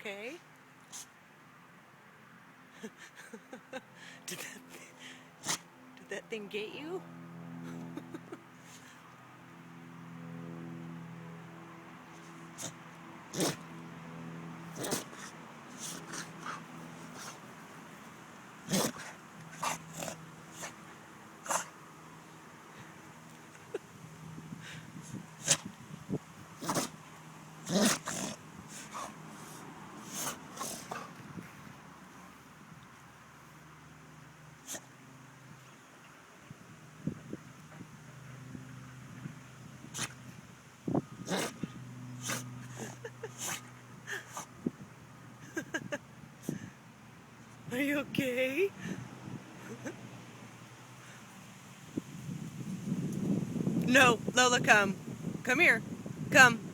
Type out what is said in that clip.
okay? did, did that thing get you? Are you okay? No, Lola, come. Come here. Come.